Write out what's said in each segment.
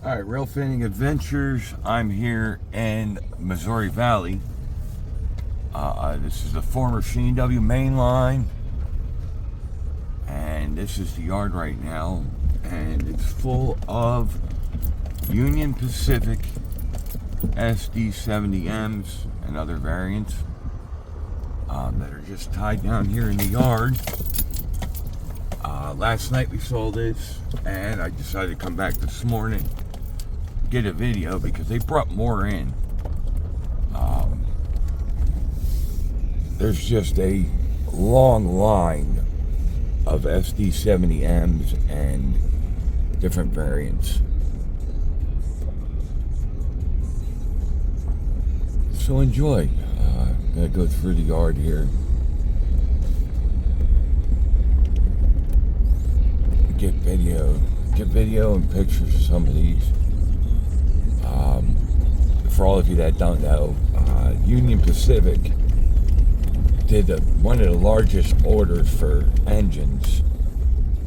All right, Rail Fanning Adventures. I'm here in Missouri Valley. This is the former C&W main line, and this is the yard right now, and it's full of Union Pacific SD70Ms and other variants that are just tied down here in the yard. Last night we saw this, and I decided to come back this morning, get a video, because they brought more in. There's just a long line of SD70Ms and different variants. So enjoy. I'm gonna go through the yard here. Get video and pictures of some of these. For all of you that don't know, Union Pacific did one of the largest orders for engines.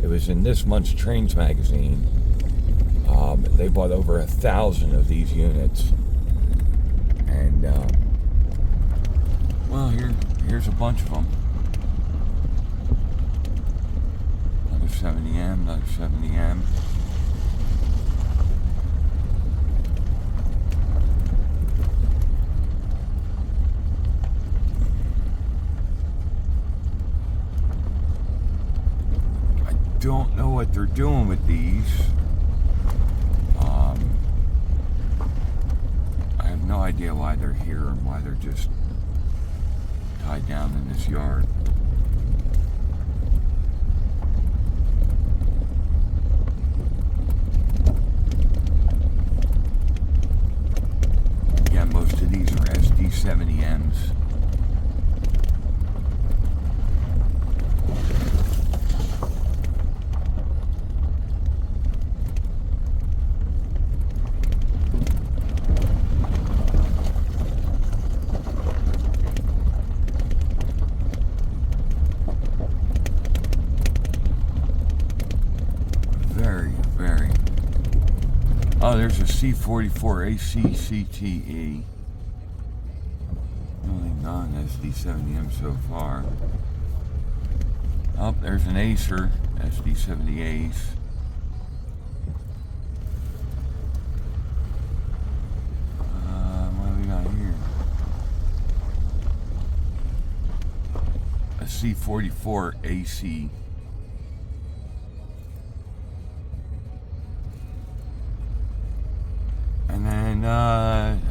It was in this month's Trains magazine. They bought over 1,000 of these units, and well, here's a bunch of them. Another 70M, another 70M. Don't know what they're doing with these. I have no idea why they're here and why they're just tied down in this yard. Yeah, most of these are SD70Ms. Oh, there's a C44 ACCTE. Only non-SD70M so far. Oh, there's an Acer SD70 Ace. What do we got here? A C44 AC. And then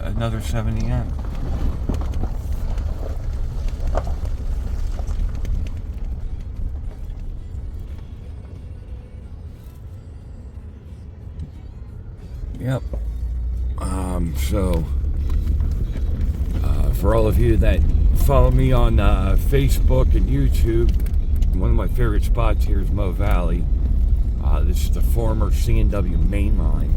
another 70M. Yep. So for all of you that follow me on Facebook and YouTube, one of my favorite spots here is Mo Valley. This is the former C&W main line.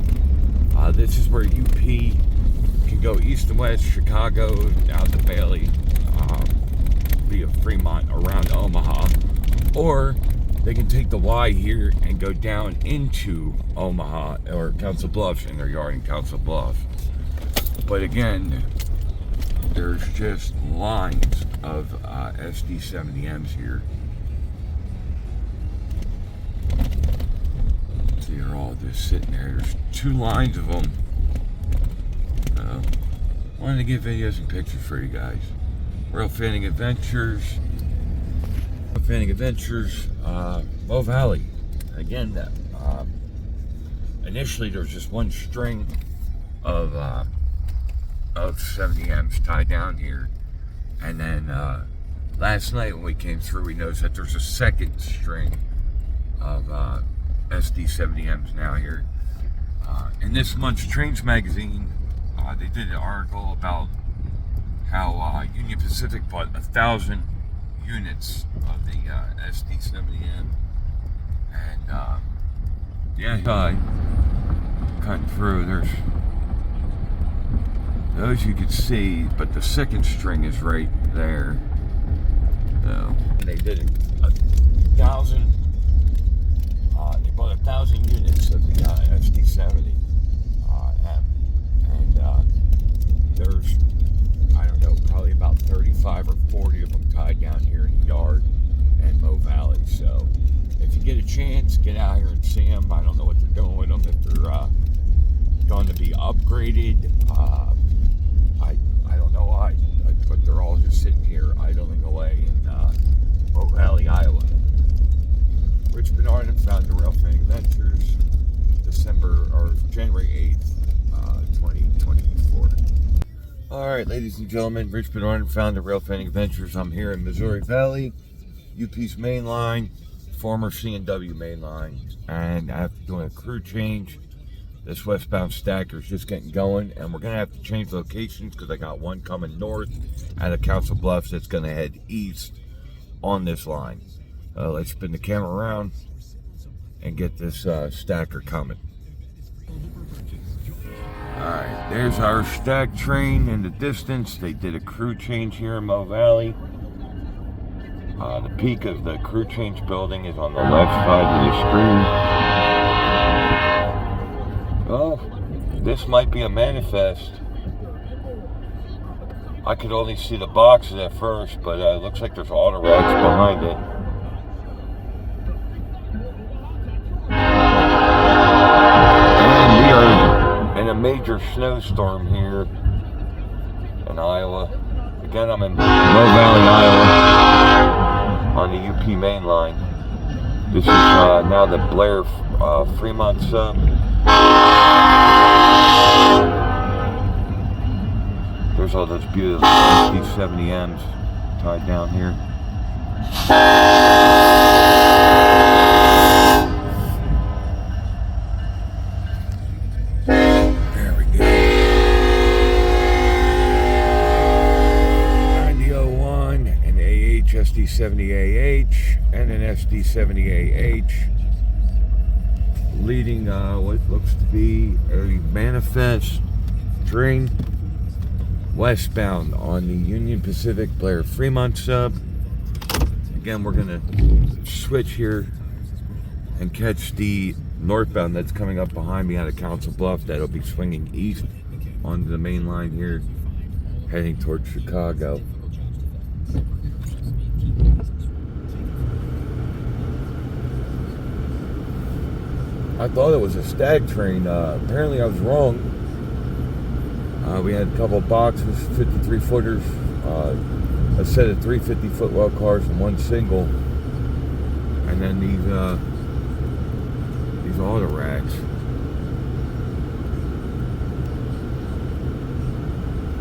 This is where UP can go east and west, Chicago, down to Bailey, via Fremont, around Omaha. Or they can take the Y here and go down into Omaha or Council Bluffs, in their yard in Council Bluffs. But again, there's just lines of SD70Ms here. They're all just sitting there. There's 2 lines of them. Wanted to get videos and pictures for you guys. Rail Fanning Adventures. Mo Valley. Again, initially there was just one string of 70Ms tied down here, and then last night when we came through, we noticed that there's a second string of SD70Ms now here. In this month's Trains magazine, they did an article about how Union Pacific bought 1,000 units of the SD70M, and yeah, cutting through, there's those you can see, but the second string is right there. So they did 1,000. They bought 1,000 units of the SD70. them. I don't know what they're doing with them, if they're going to be upgraded. I don't know why, but they're all just sitting here idling away in Oak Valley, Iowa. Rich Bernard and founder of Rail Fanning Adventures, January 8th, 2024. Alright, ladies and gentlemen, Rich Bernard, founder of Rail Fanning Adventures. I'm here in Missouri Valley, UP's main line, former C&W main line, and after doing a crew change, this westbound stacker is just getting going, and we're going to have to change locations because I got one coming north out of Council Bluffs that's going to head east on this line. Let's spin the camera around and get this stacker coming. Alright, there's our stack train in the distance. They did a crew change here in Mo Valley. The peak of the crew change building is on the left side of the screen. Oh, this might be a manifest. I could only see the boxes at first, but it looks like there's auto racks behind it. And we are in a major snowstorm here in Iowa. Again, I'm in Mo Valley, Iowa, on the UP main line. This is now the Blair Fremont sub. There's all those beautiful SD70Ms tied down here. There we go. 9001, an AH SD70AH, and an SD70AH. Leading what looks to be a manifest train westbound on the Union Pacific Blair Fremont sub. Again, we're going to switch here and catch the northbound that's coming up behind me out of Council Bluffs. That'll be swinging east onto the main line here, heading towards Chicago. I thought it was a stag train. Apparently I was wrong. We had a couple of boxes, 53 footers, a set of 350-foot well cars and one single, and then these auto racks.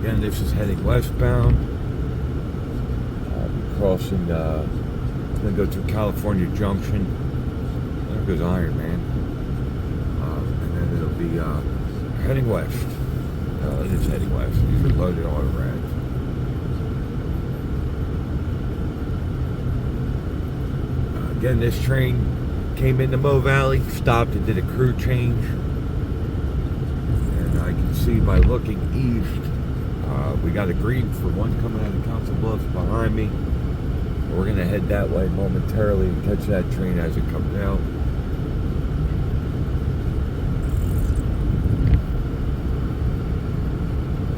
Again, this is heading westbound. I'll be crossing, gonna go through California Junction. There goes Iron Man. And then it'll be heading west. It is heading west. These are loaded auto racks. Again, this train came into Mo Valley, stopped and did a crew change. And I can see by looking east, we got a green for one coming out of Council Bluffs behind me. We're going to head that way momentarily and catch that train as it comes out.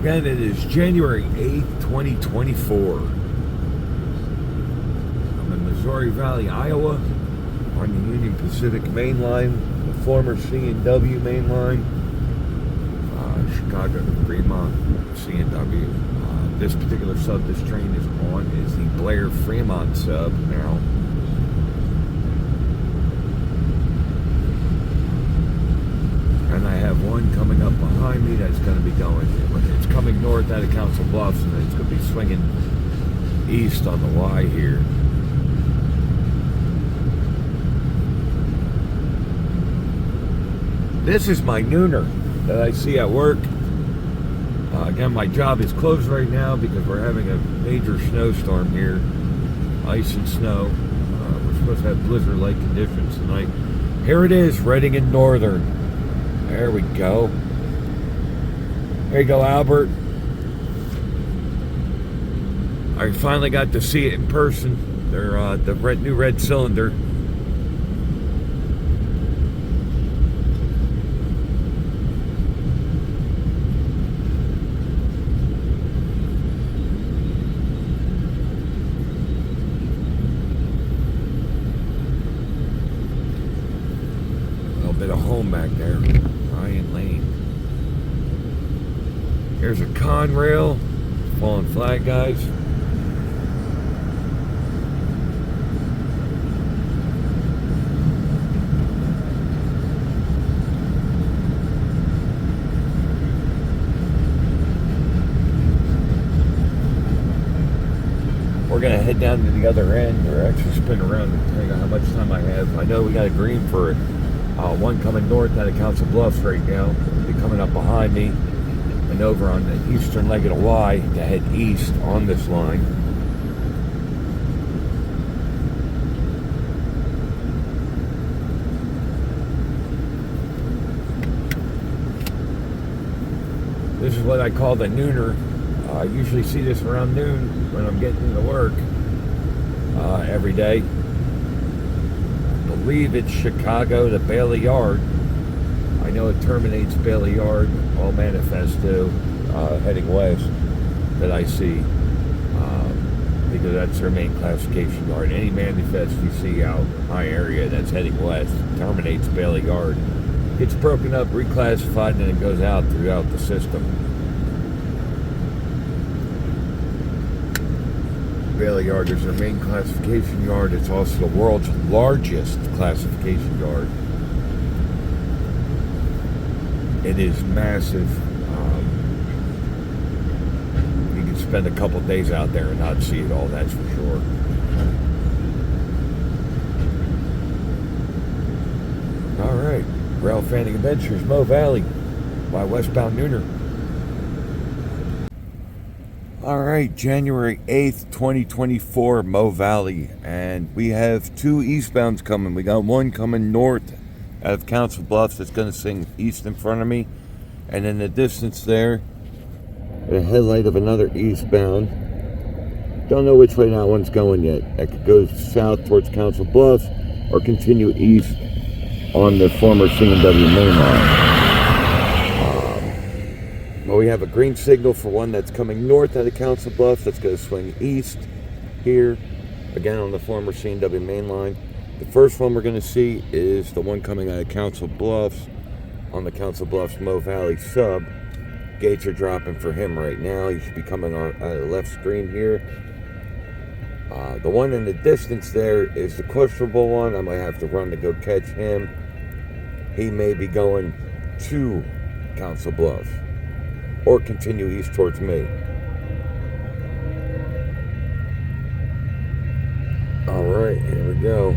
Again, it is January 8th, 2024. I'm in Missouri Valley, Iowa, on the Union Pacific main line, the former C&W main line, Chicago to Fremont, C&W. This particular sub this train is on is the Blair Fremont sub now. And I have one coming up behind me that's going to be going. It's coming north out of Council Bluffs, and then it's going to be swinging east on the Y here. This is my nooner that I see at work. Again, my job is closed right now because we're having a major snowstorm here. Ice and snow. We're supposed to have blizzard-like conditions tonight. Here it is, Reading Northern. There we go. There you go, Albert. I finally got to see it in person. They're the new red cylinder. There's a Conrail, fallen flag, guys. We're gonna head down to the other end, or actually spin around, depending on how much time I have. I know we got a green for one coming north out of Council Bluffs right now. They'll be coming up behind me and over on the eastern leg of the Y to head east on this line. This is what I call the nooner. I usually see this around noon when I'm getting to work every day. I believe it's Chicago to Bailey Yard. I know it terminates Bailey Yard, all manifesto heading west that I see, because that's their main classification yard. Any manifest you see out in my area that's heading west terminates Bailey Yard. Gets broken up, reclassified, and then it goes out throughout the system. Bailey Yard is their main classification yard. It's also the world's largest classification yard. It is massive. You can spend a couple days out there and not see it all, that's for sure. Alright, Rail Fanning Adventures, Mo Valley by Westbound Nooner. Alright, January 8th, 2024, Mo Valley. And we have two eastbounds coming. We got one coming north out of Council Bluffs that's going to swing east in front of me. And in the distance there, the headlight of another eastbound. Don't know which way that one's going yet. It could go south towards Council Bluffs or continue east on the former C&W main line. Well, we have a green signal for one that's coming north out of Council Bluffs that's going to swing east here, again on the former C&W main line. The first one we're going to see is the one coming out of Council Bluffs on the Council Bluffs Mo Valley sub. Gates are dropping for him right now. He should be coming on the left screen here. The one in the distance there is the questionable one. I might have to run to go catch him. He may be going to Council Bluffs or continue east towards me. All right, here we go.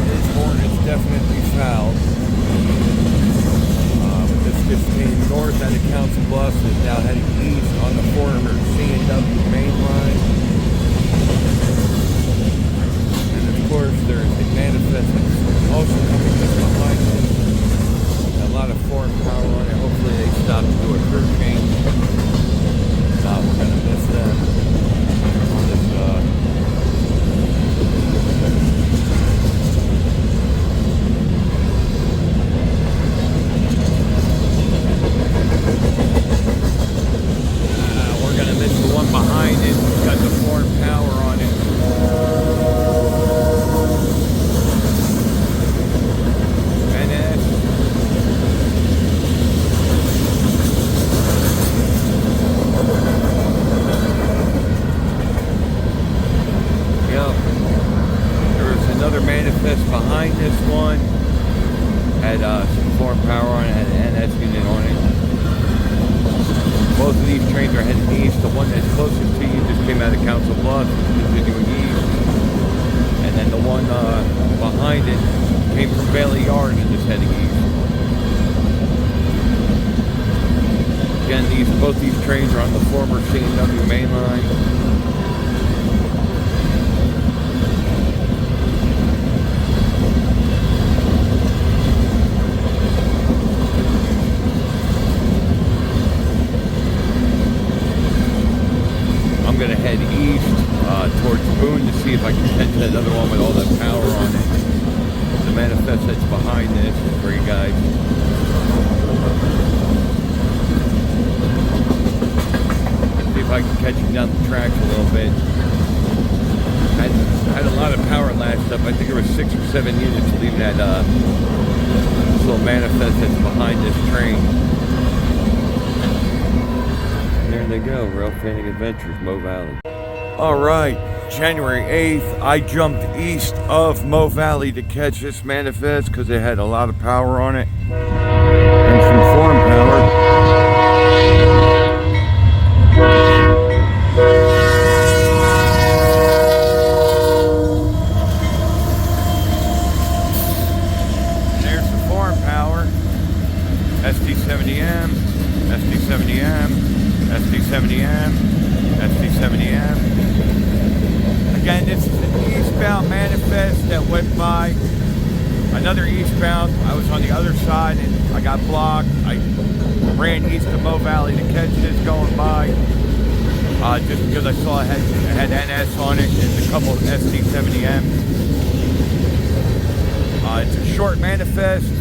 This horn is definitely foul. But this just came north out of Council Bluffs, is now heading east on the former C&W main line. And of course, there's a manifest that's also coming just behind it. A lot of foreign power on it. Hopefully they stop to do a crew change. If not, we're going to miss them on this we're going to miss the one behind it. It's got the foreign power on it. Manifest behind this one had some foreign power on it, had an NS unit on it. Both of these trains are heading east. The one that's closest to you just came out of Council Bluffs, continuing east. And then the one behind it came from Bailey Yard and just heading east. Again, both these trains are on the former C&W main line. I'm going to head east towards Boone to see if I can catch that other one with all that power on it. The manifest that's behind this is for you guys. See if if I can catch him down the tracks a little bit. Had a lot of power lashed up. I think there was 6 or 7 units leaving that this little manifest that's behind this train. And there they go, Rail Fanning Adventures, Mo Valley. All right, January 8th, I jumped east of Mo Valley to catch this manifest because it had a lot of power on it. And some farm power. SD70M, SD70M, SD70M, SD70M. Again, this is an eastbound manifest that went by. Another eastbound. I was on the other side and I got blocked. I ran east of Mo Valley to catch this going by. Just because I saw it had NS on it and a couple of SD70M. It's a short manifest.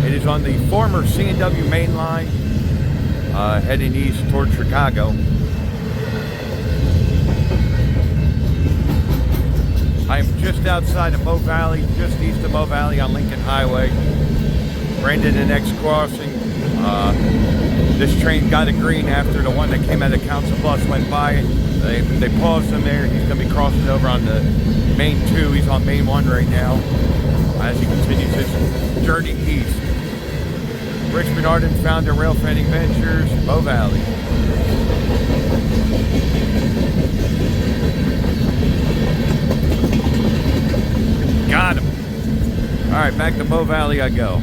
It is on the former C&W main line, heading east toward Chicago. I am just outside of Mo Valley, just east of Mo Valley on Lincoln Highway. Brandon and X crossing. This train got a green after the one that came out of Council Bluffs went by it. They paused him there. He's going to be crossing over on the main 2. He's on main 1 right now as he continues his journey east. Richmond Arden, founder, Rail Fanning Ventures, Mo Valley. Got him. All right, back to Mo Valley I go.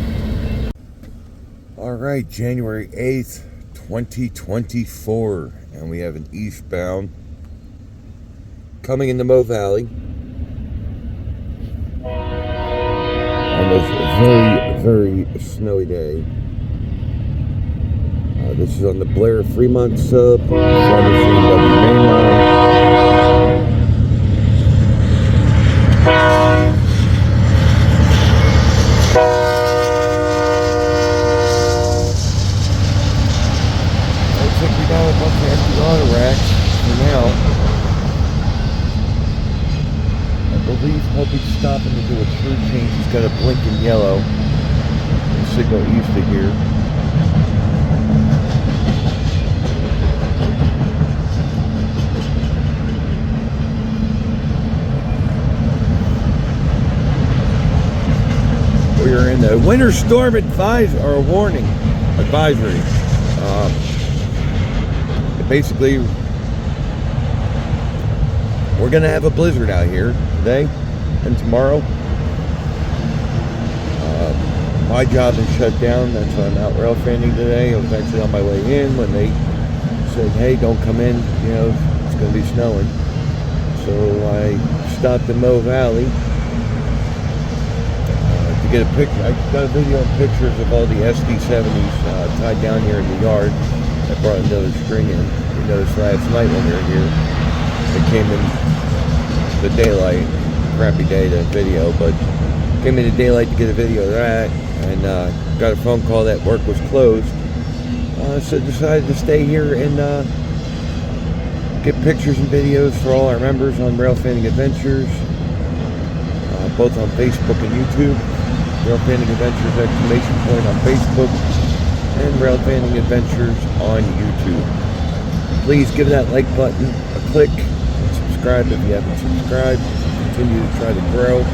All right, January 8th, 2024, and we have an eastbound coming into Mo Valley on this very, very snowy day. This is on the Blair Fremont sub, on the C&W main line. Looks like we got a bunch of empty auto racks for now. I believe Hubby's stopping to do a true change. He's got a blinking yellow. The signal east of here. We are in the winter storm warning advisory. Basically, we're going to have a blizzard out here today and tomorrow. My job is shut down. That's why I'm out rail fanning today. I was actually on my way in when they said, "Hey, don't come in. You know, it's going to be snowing." So I stopped in Mo Valley. Get a picture. I got a video and pictures of all the SD70s tied down here in the yard. I brought another string in. You noticed last night when we were here, it came in the daylight. Crappy day to video, but came in the daylight to get a video of that, and got a phone call that work was closed. So decided to stay here and get pictures and videos for all our members on Rail Fanning Adventures, both on Facebook and YouTube. Rail Fanning Adventures ! On Facebook and Rail Fanning Adventures on YouTube. Please give that like button a click and subscribe if you haven't subscribed. Continue to try to grow.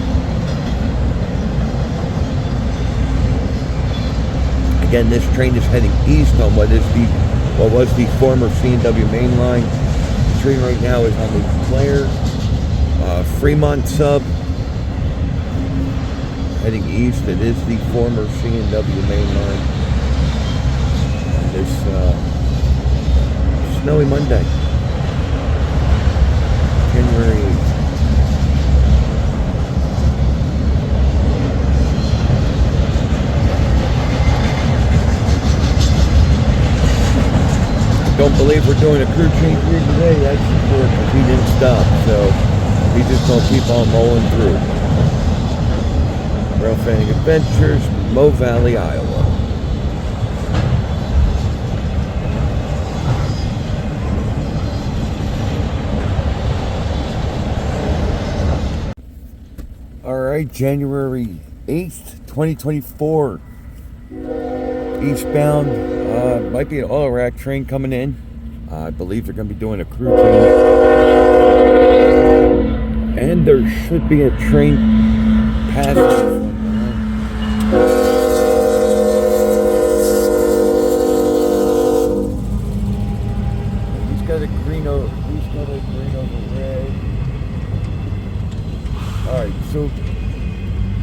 Again, this train is heading east on what was the former C&W main line. The train right now is on the Blair Fremont sub. Heading east, it is the former C&W main line. And this snowy Monday, January 8th. Don't believe we're doing a crew change here today. That's important because he didn't stop, so he's just gonna keep on rolling through. Rail Fanning Adventures, Mo Valley, Iowa. Alright, January 8th, 2024. Eastbound. Might be an auto rack train coming in. I believe they're going to be doing a crew change. And there should be a train passing. He's got a green over red. Alright, so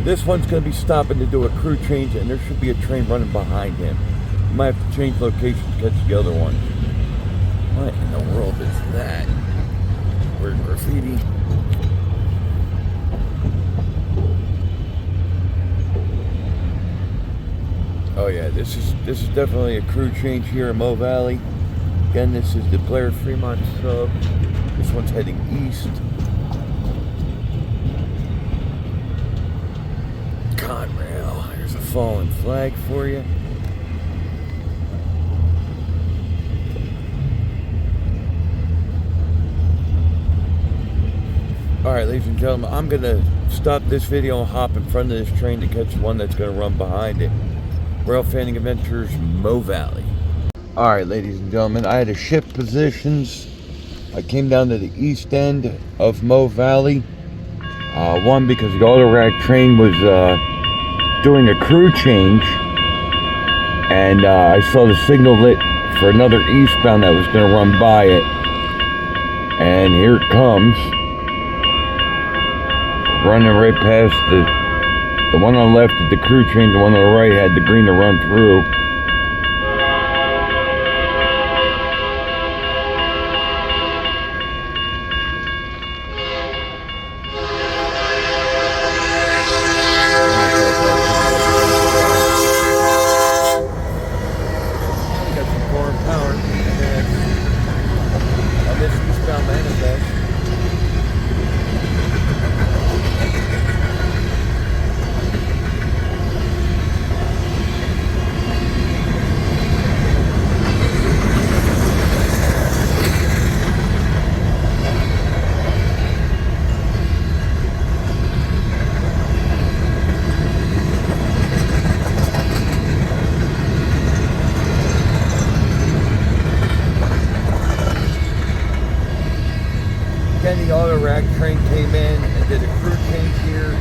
this one's going to be stopping to do a crew change, and there should be a train running behind him. Might have to change location to catch the other one. What in the world is that? Weird graffiti. Oh yeah, this is definitely a crew change here in Mo Valley. Again, this is the Blair Fremont sub. This one's heading east. Conrail. There's a fallen flag for you. Alright, ladies and gentlemen, I'm going to stop this video and hop in front of this train to catch one that's going to run behind it. Rail Fanning Adventures, Mo Valley. Alright, ladies and gentlemen, I had to shift positions. I came down to the east end of Mo Valley. One, because the auto rack train was doing a crew change. And I saw the signal lit for another eastbound that was going to run by it. And here it comes. Running right past the one on the left is the crew train, the one on the right had the green to run through. Got some foreign power on this eastbound manifest. Again, the auto rack train came in and did a crew change here.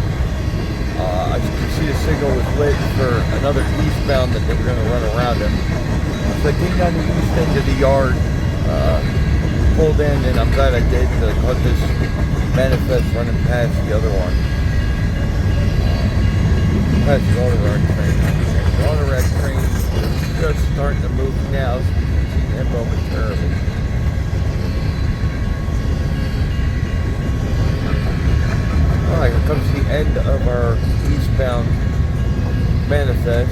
As you can see, the signal was lit for another eastbound that they were going to run around him. So I came down the east end of the yard, pulled in, and I'm glad I did because I caught this manifest running past the other one. Past the auto rack train. The auto rack train is just starting to move now, so you can see them momentarily. Alright, here comes the end of our eastbound manifest.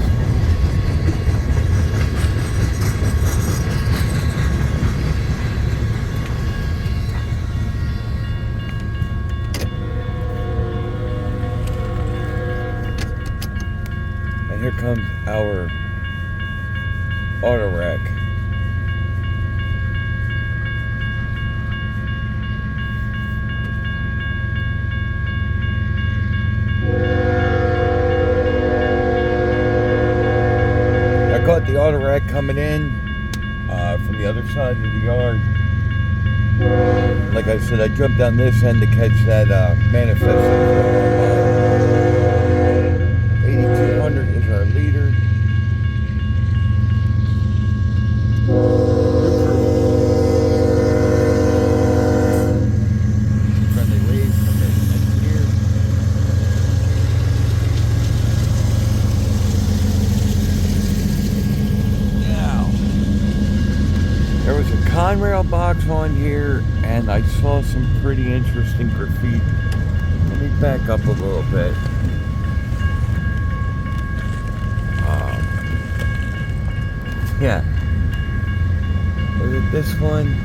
And here comes our auto rack. Caught the auto rack coming in from the other side of the yard. Like I said, I jumped down this end to catch that manifest. 8200 is our leader. Friendly wave from the engineer. There was a Conrail box on here, and I saw some pretty interesting graffiti. Let me back up a little bit. Yeah. Look at this one.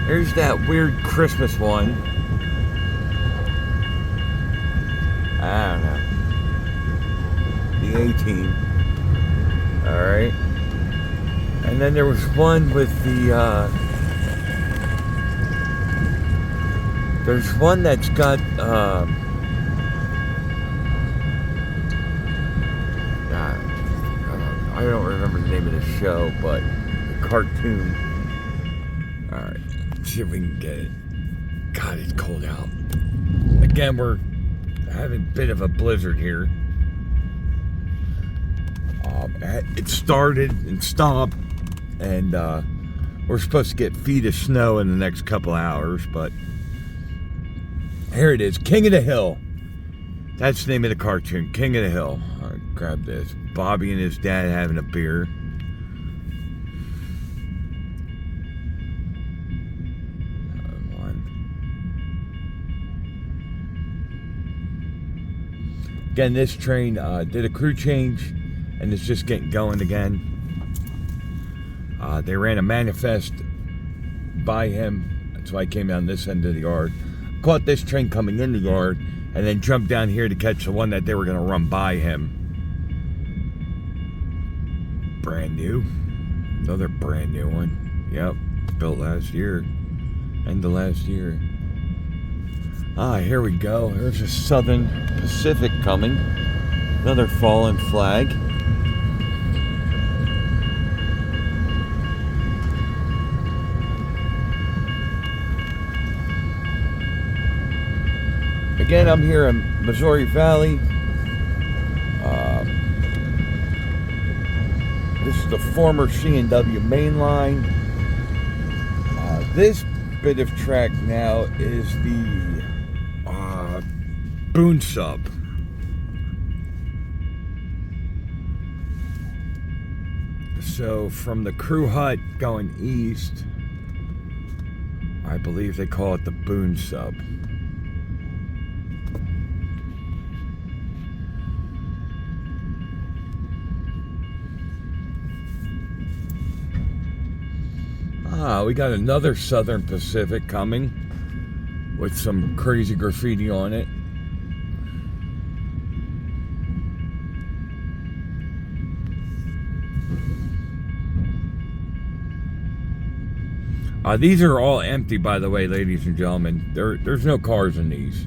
There's that weird Christmas one. I don't know. The A-Team. Alright. And then there was one with the, there's one that's got, I don't remember the name of the show, but the cartoon. Alright, see if we can get it. God, it's cold out. Again, we're having a bit of a blizzard here. It started and stopped, and we're supposed to get feet of snow in the next couple hours, but here it is, King of the Hill. That's the name of the cartoon, King of the Hill. All right, grab this. Bobby and his dad having a beer. Again, this train did a crew change, and it's just getting going again. They ran a manifest by him, so I came down this end of the yard. Caught this train coming in the yard, and then jumped down here to catch the one that they were going to run by him. Brand new. Another brand new one. Yep, built last year. End of last year. Here we go. There's a Southern Pacific coming. Another fallen flag. Again, I'm here in Missouri Valley. This is the former C&W main line. This bit of track now is the Boone Sub. So from the crew hut going east, I believe they call it the Boone Sub. We got another Southern Pacific coming with some crazy graffiti on it. These are all empty, by the way, ladies and gentlemen. There's no cars in these.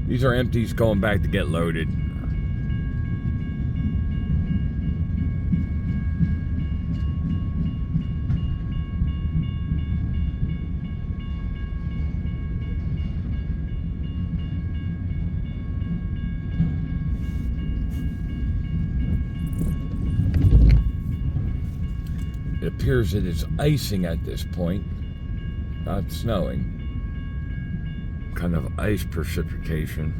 These are empties going back to get loaded. It appears that it's icing at this point, not snowing. Kind of ice precipitation.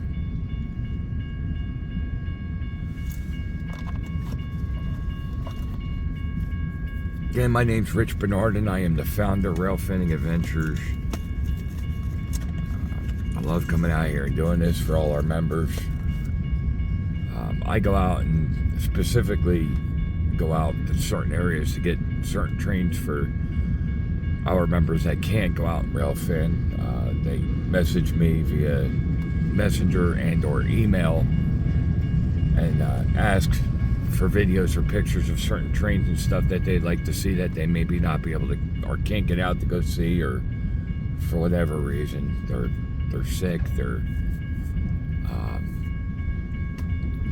Again, my name's Rich Bernard, and I am the founder of Rail Fanning Adventures. I love coming out here and doing this for all our members. I go out and specifically go out to certain areas to get certain trains for our members that can't go out and rail fan. They message me via messenger and or email and ask for videos or pictures of certain trains and stuff that they'd like to see that they maybe not be able to or can't get out to go see, or for whatever reason they're sick, they're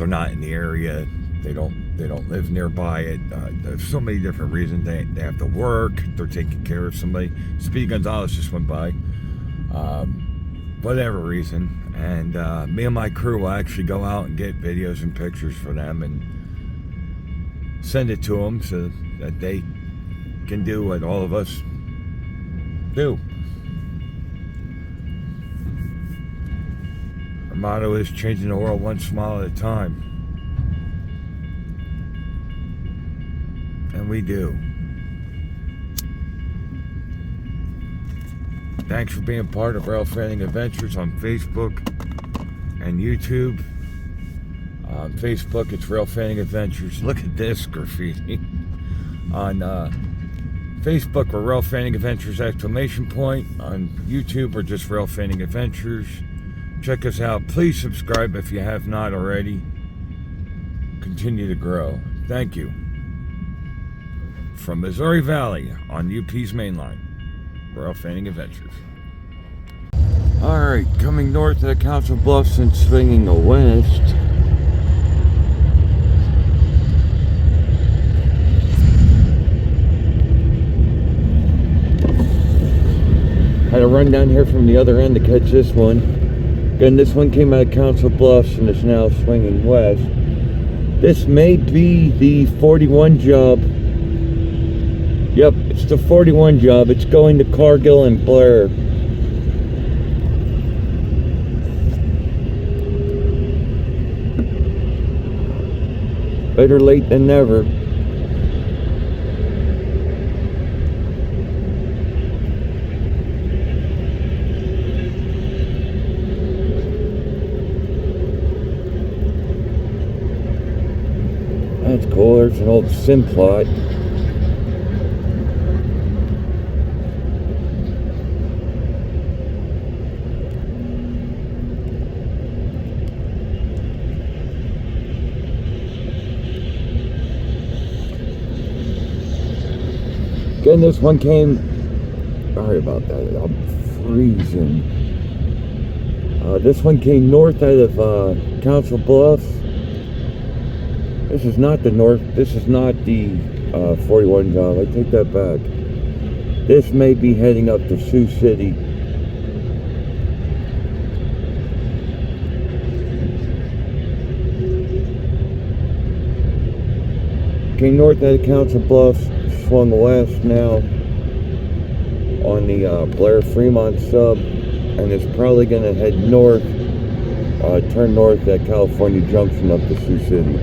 not in the area, they don't live nearby it. There's so many different reasons. They have to work, they're taking care of somebody. Speedy Gonzalez just went by. Whatever reason. And me and my crew will actually go out and get videos and pictures for them and send it to them so that they can do what all of us do. Our motto is changing the world one smile at a time. And we do. Thanks for being part of Rail Fanning Adventures on Facebook and YouTube. On Facebook, it's Rail Fanning Adventures. Look at this graffiti. On Facebook, we're Rail Fanning Adventures ! On YouTube, we're just Rail Fanning Adventures. Check us out. Please subscribe if you have not already. Continue to grow. Thank you. From Missouri Valley on UP's mainline, Rail Fanning Adventures. Alright, coming north of the Council Bluffs and swinging west. gotta run down here from the other end to catch this one. Again, this one came out of Council Bluffs and is now swinging west. This may be the 41 job. Yep, it's the 41 job. It's going to Cargill and Blair. Better late than never. That's cool. There's an old sim plot. Again, this one came. Sorry about that. I'm freezing. This one came north out of Council Bluffs. This is not the north. This is not the 41 job. I take that back. This may be heading up to Sioux City. Came north out of Council Bluffs. Swung west now on the Blair Fremont sub, and it's probably going to head north, turn north at California Junction up to Sioux City.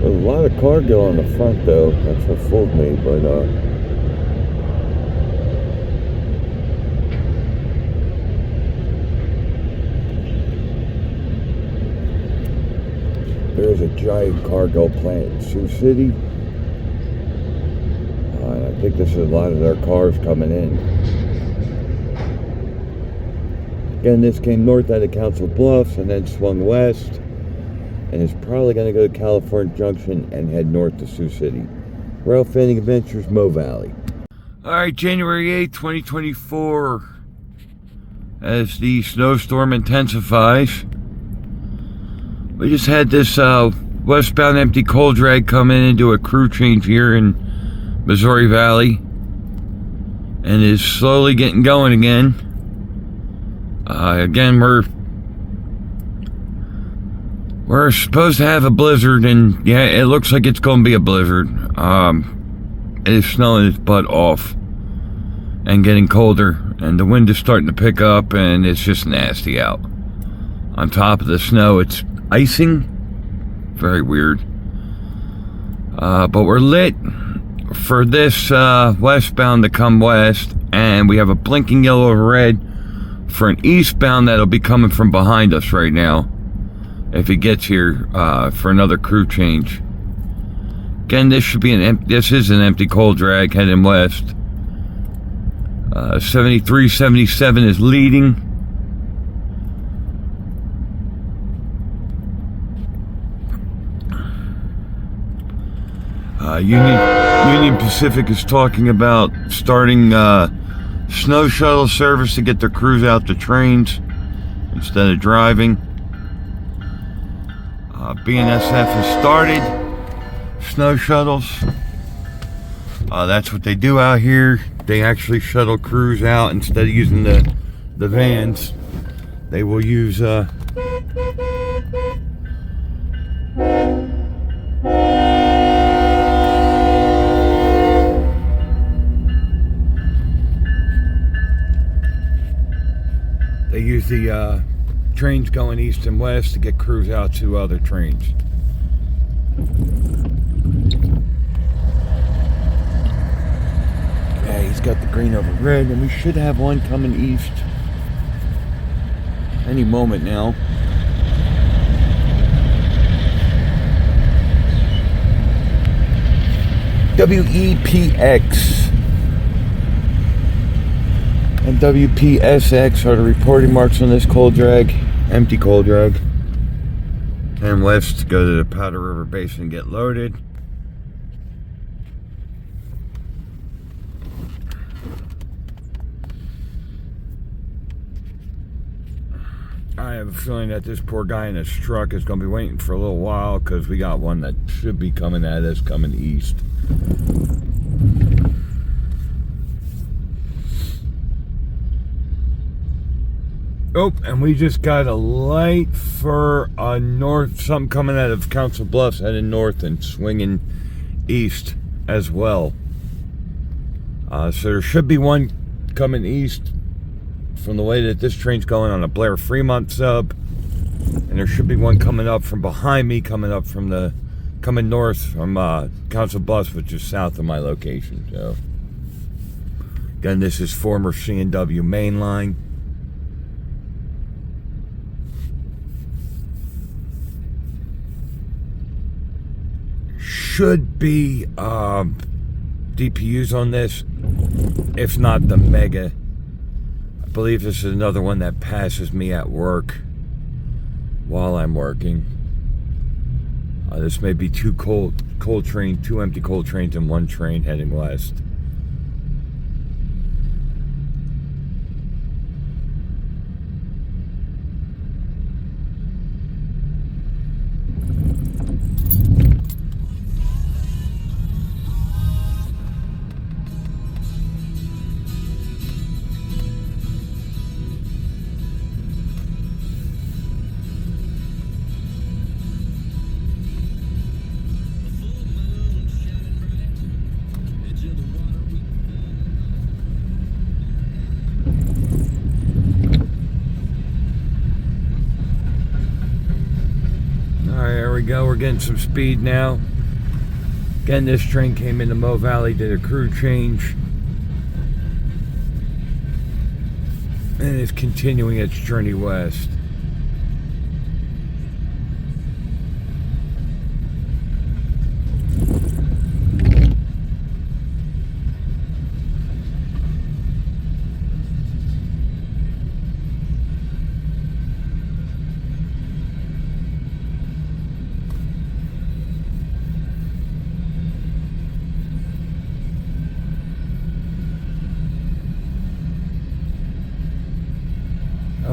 There's a lot of cargo on the front though. That's what fooled me, but there's a giant cargo plant in Sioux City. I think this is a lot of their cars coming in. Again, this came north out of Council Bluffs and then swung west. And is probably going to go to California Junction and head north to Sioux City. Rail Fanning Adventures, Mo Valley. Alright, January 8th, 2024. As the snowstorm intensifies, we just had this westbound empty coal drag come in and do a crew change here in Missouri Valley. And is slowly getting going again. Again, we're supposed to have a blizzard, and yeah, it looks like it's going to be a blizzard. It is snowing its butt off and getting colder, and the wind is starting to pick up, and it's just nasty out. On top of the snow, it's icing. Very weird. But we're lit for this westbound to come west, and we have a blinking yellow or red for an eastbound that'll be coming from behind us right now. If he gets here for another crew change. Again, this should be this is an empty coal drag heading west. 73, 77 is leading. Union Pacific is talking about starting snow shuttle service to get their crews out to trains instead of driving. BNSF has started snow shuttles. That's what they do out here. They actually shuttle crews out instead of using the vans. They will use the trains going east and west to get crews out to other trains. Yeah, he's got the green over red, and we should have one coming east any moment now. WEPX and WPSX are the reporting marks on this coal drag, empty coal drag. And west to go to the Powder River Basin and get loaded. I have a feeling that this poor guy in his truck is going to be waiting for a little while, because we got one that should be coming at us coming east. Oh, and we just got a light for north, something coming out of Council Bluffs heading north and swinging east as well. So there should be one coming east from the way that this train's going on a Blair Fremont sub, and there should be one coming up from behind me, coming north from Council Bluffs, which is south of my location. So again, this is former C&W main line. Should be DPUs on this, if not the Mega. I believe this is another one that passes me at work while I'm working. This may be two empty coal trains and one train heading west. Go, we're getting some speed now. Again, this train came into Mo Valley, did a crew change, and is continuing its journey west.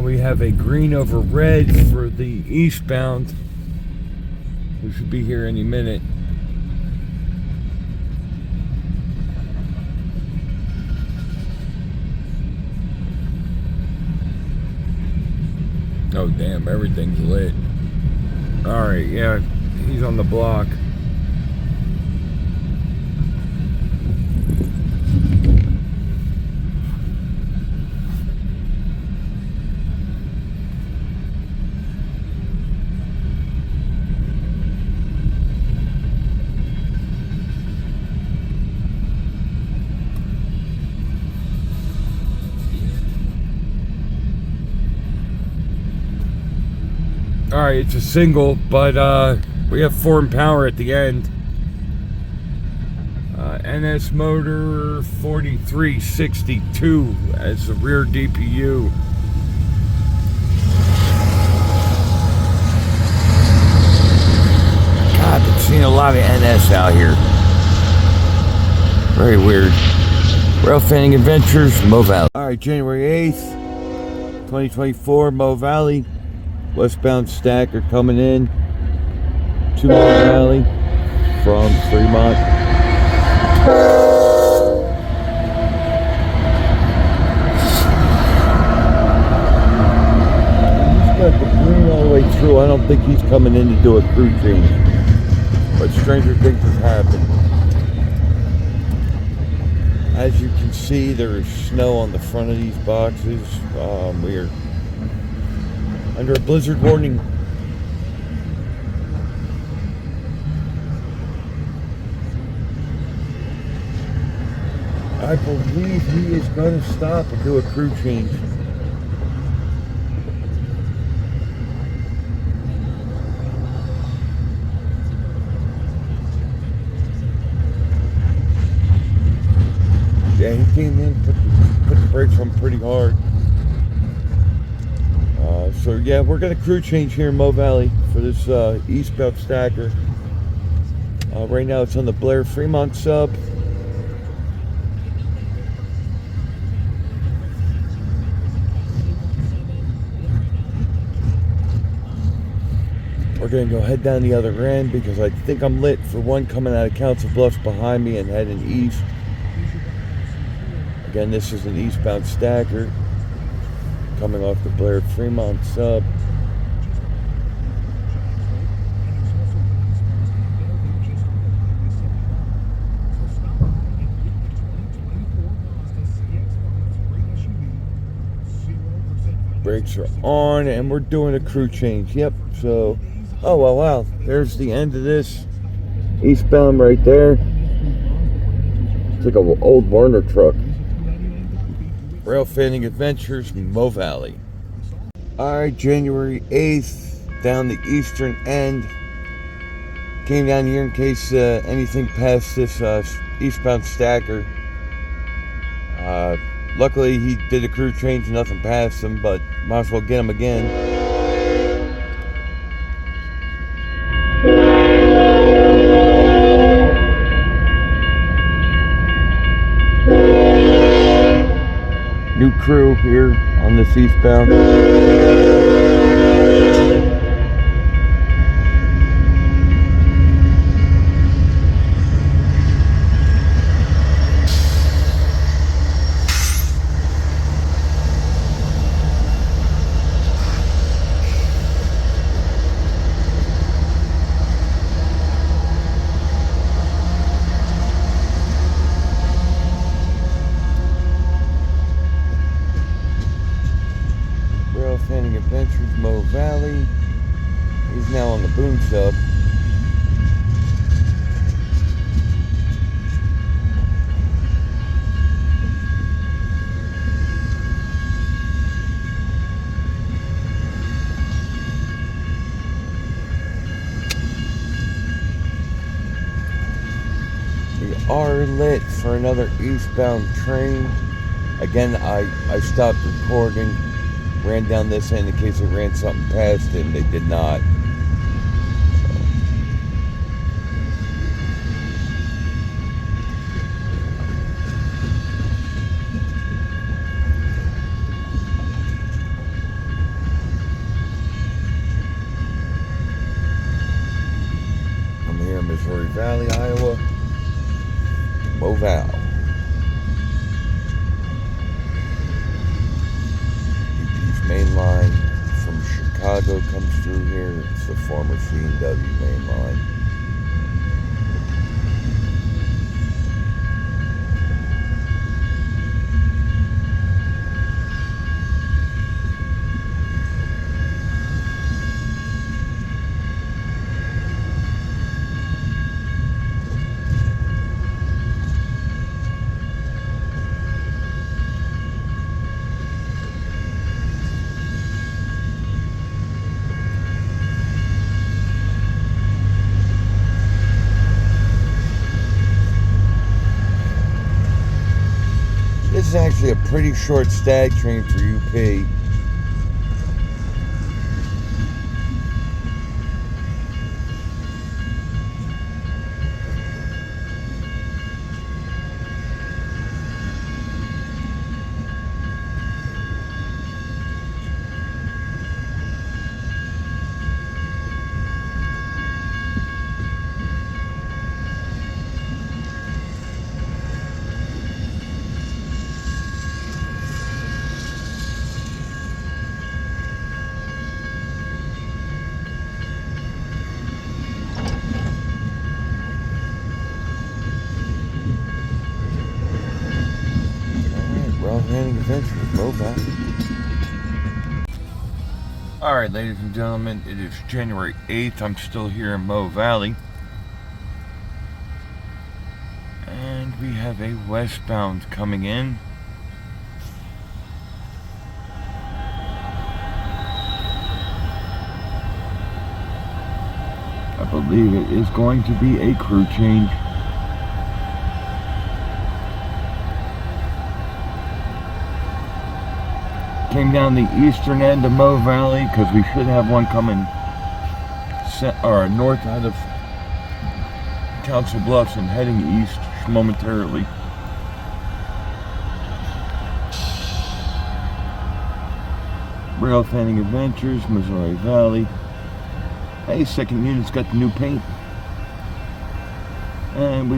We have a green over red for the eastbound. We should be here any minute. Oh damn, everything's lit. Alright, yeah, he's on the block. Alright, it's a single, but we have foreign power at the end. NS motor 4362 as the rear DPU. God, I've been seeing a lot of NS out here. Very weird. Rail Fanning Adventures, Mo Valley. Alright, January 8th, 2024, Mo Valley. Westbound stacker coming in to Mo Valley from Fremont. He's got the green all the way through. I don't think he's coming in to do a crew change, but stranger things have happened. As you can see, there is snow on the front of these boxes. We are under a blizzard warning. I believe he is going to stop and do a crew change. Yeah, he came in, put the brakes on pretty hard. So yeah, we're going to crew change here in Mo Valley for this eastbound stacker. Right now it's on the Blair Fremont sub. We're going to go head down the other end because I think I'm lit for one coming out of Council Bluffs behind me and heading east. Again, this is an eastbound stacker coming off the Blair Fremont sub. Brakes are on and we're doing a crew change. Yep, so, oh well, wow, there's the end of this. Eastbound right there. It's like an old Warner truck. Rail Fanning Adventures, Mo Valley. Alright, January 8th, down the eastern end. Came down here in case anything passed this eastbound stacker. Luckily, he did a crew change, nothing passed him, but might as well get him again. New crew here on this eastbound. Fanning Adventures, Mo Valley. He's now on the boom sub. We are lit for another eastbound train. Again, I stopped recording. Ran down this end in case they ran something past it, and they did not. I'm here in Missouri Valley, Iowa. Mo Val. Main line from Chicago comes through here. It's the former C&W main line. This is actually a pretty short stag train for UP. Alright, ladies and gentlemen, it is January 8th. I'm still here in Mo Valley. And we have a westbound coming in. I believe it is going to be a crew change. Came down the eastern end of Mo Valley because we should have one coming north out of Council Bluffs and heading east momentarily. Rail Fanning Adventures, Missouri Valley. Hey, second unit's got the new paint. And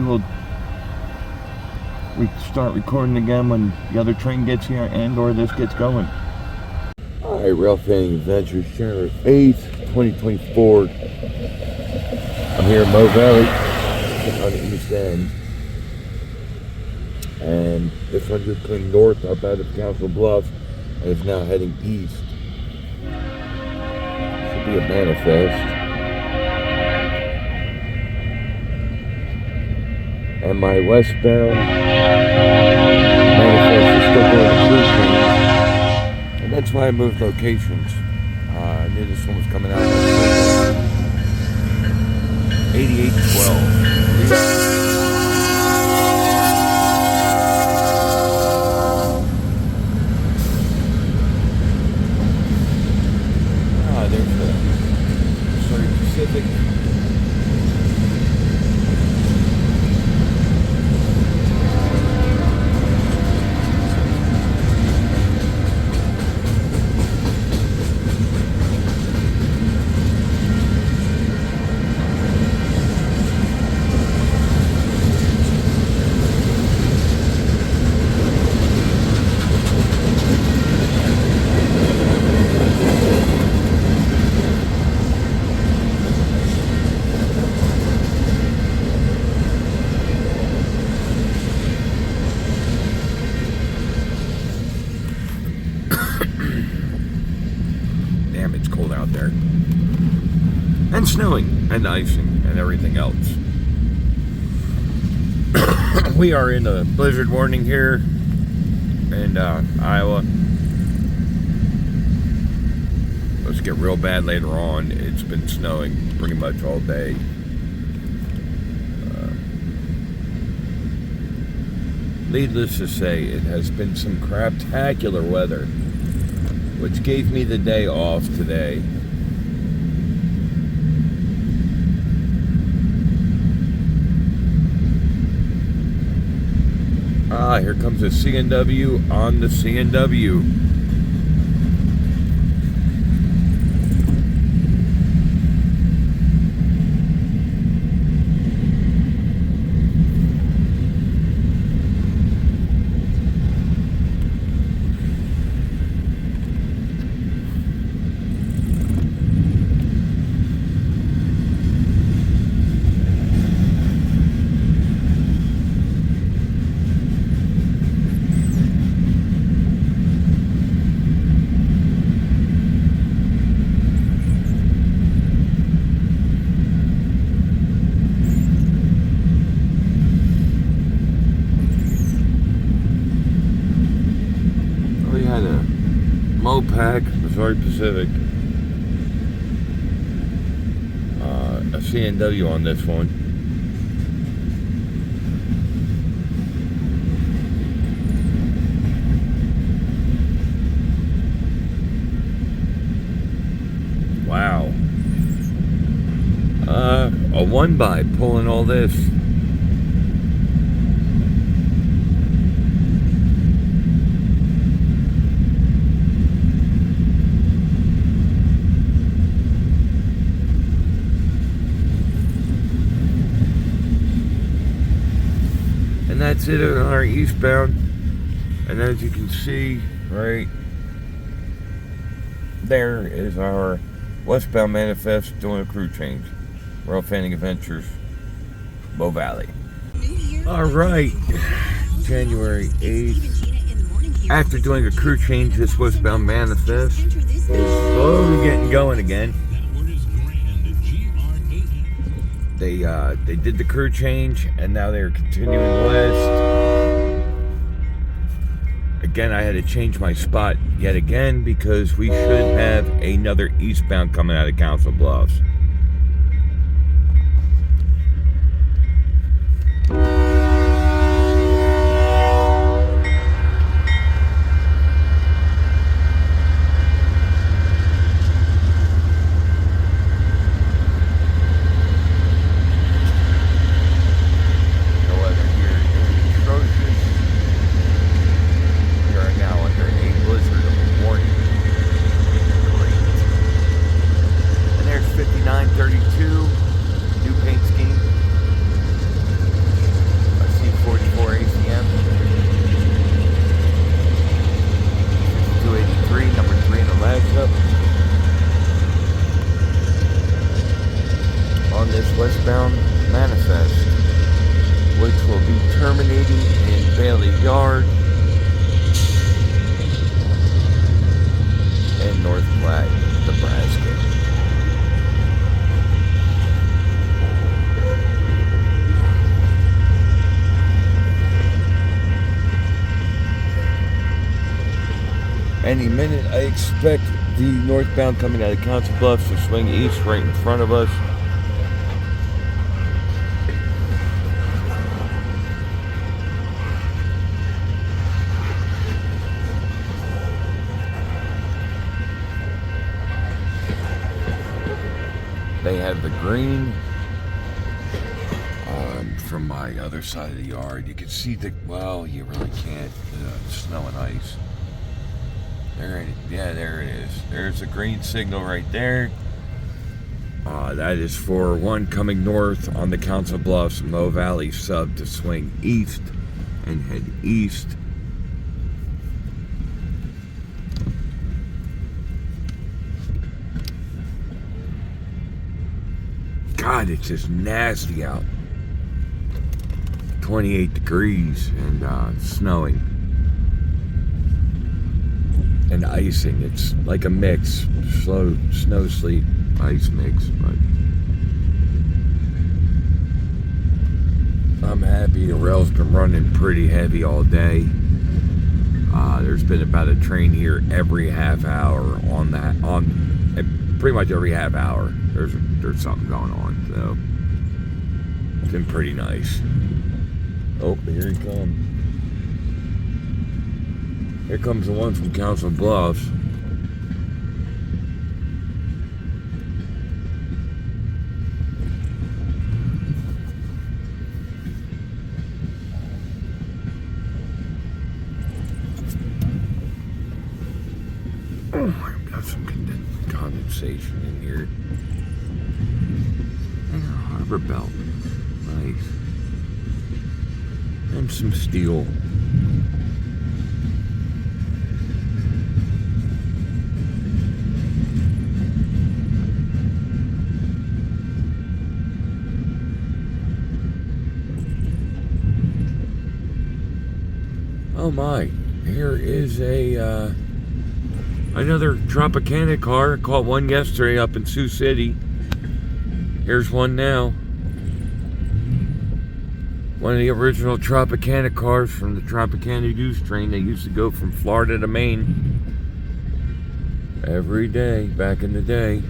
we start recording again when the other train gets here and or this gets going. Alright, Rail Fanning Adventures, January 8th, 2024. I'm here in Mo Valley on the east end. And this one just came north up out of Council Bluffs and is now heading east. Should be a manifest. And my westbound manifest is still going to crew change. And that's why I moved locations. I knew this one was coming out. 8812. There's the Pacific. Damn, it's cold out there. And snowing, and icing, and everything else. We are in a blizzard warning here in Iowa. Let's get real bad later on. It's been snowing pretty much all day. Needless to say, it has been some craptacular weather, which gave me the day off today. Here comes a C&W on the C&W. Mopac, Missouri Pacific, a C&W on this one. Wow. A one by pulling all this. And that's it on our eastbound. And as you can see, right there is our westbound manifest doing a crew change. Rail Fanning Adventures, Mo Valley. Alright, January 8th. After doing a crew change, this westbound manifest is slowly getting going again. They did the crew change and now they're continuing west. Again, I had to change my spot yet again because we should have another eastbound coming out of Council Bluffs. this westbound manifest, which will be terminating in Bailey Yard in North Platte, Nebraska. Any minute, I expect the northbound coming out of Council Bluffs to swing east right in front of us. They have the green from my other side of the yard. You can see the, well, you really can't. Snow and ice. There it is. There's a green signal right there. That is for one coming north on the Council Bluffs, Mo Valley sub to swing east and head east. God, it's just nasty out. 28 degrees and snowing. And icing. It's like a mix. Slow snow, sleet, ice mix. But I'm happy the rail's been running pretty heavy all day. There's been about a train here every half hour pretty much every half hour. There's something going on. So it's been pretty nice. Oh, here he comes. Here comes the one from Council Bluffs. Oh, I've got some condensation in here. And a harbor belt. Nice. And some steel. Oh my, here is another Tropicana car. I caught one yesterday up in Sioux City. Here's one now. One of the original Tropicana cars from the Tropicana Goose Train. They used to go from Florida to Maine every day back in the day.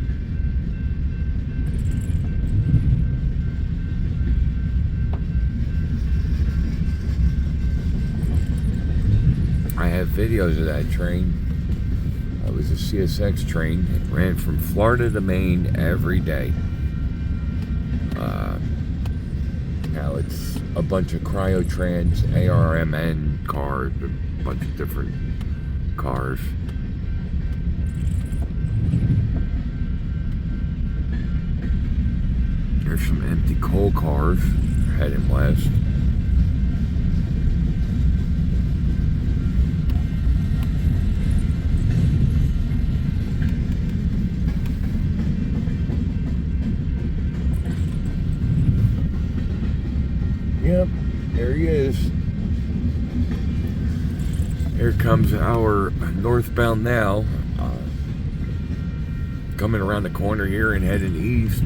I have videos of that train. It was a CSX train. It ran from Florida to Maine every day. Now it's a bunch of Cryotrans, ARMN cars, a bunch of different cars. There's some empty coal cars heading west. Yep, there he is. Here comes our northbound now. Coming around the corner here and heading east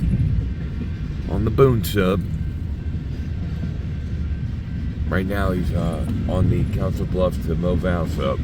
on the Boone sub. Right now he's on the Council Bluffs to Mo Valley sub.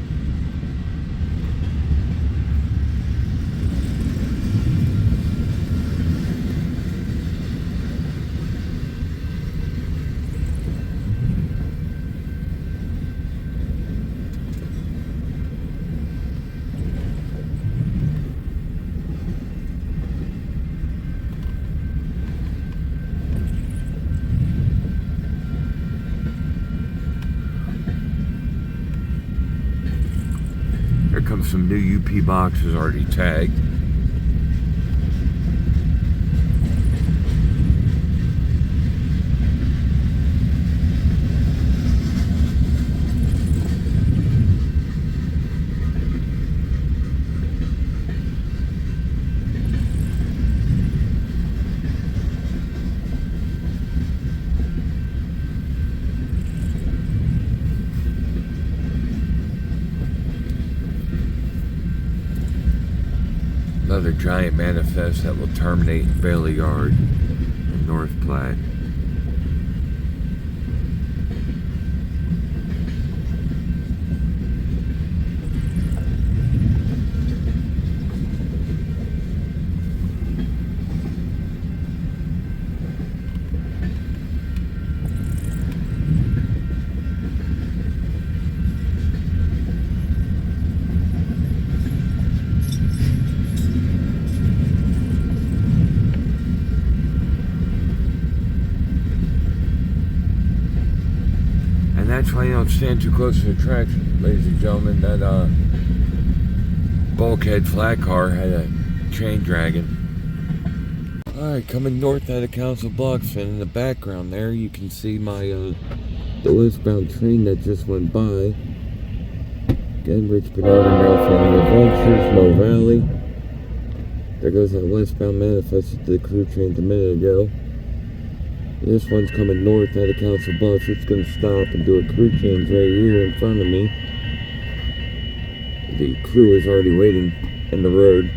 Here comes some new UP boxes already tagged. another giant manifest that will terminate Bailey Yard in North Platte. That's why you don't stand too close to the tracks, ladies and gentlemen. That bulkhead flat car had a chain dragging. Alright, coming north out of Council Bluffs, and in the background there you can see my the westbound train that just went by. Again, Rich Bernard and Ralph Family Adventures, Mo Valley. There goes that westbound manifest to the crew trains a minute ago. This one's coming north out of Council Bluffs. It's going to stop and do a crew change right here in front of me. The crew is already waiting in the road.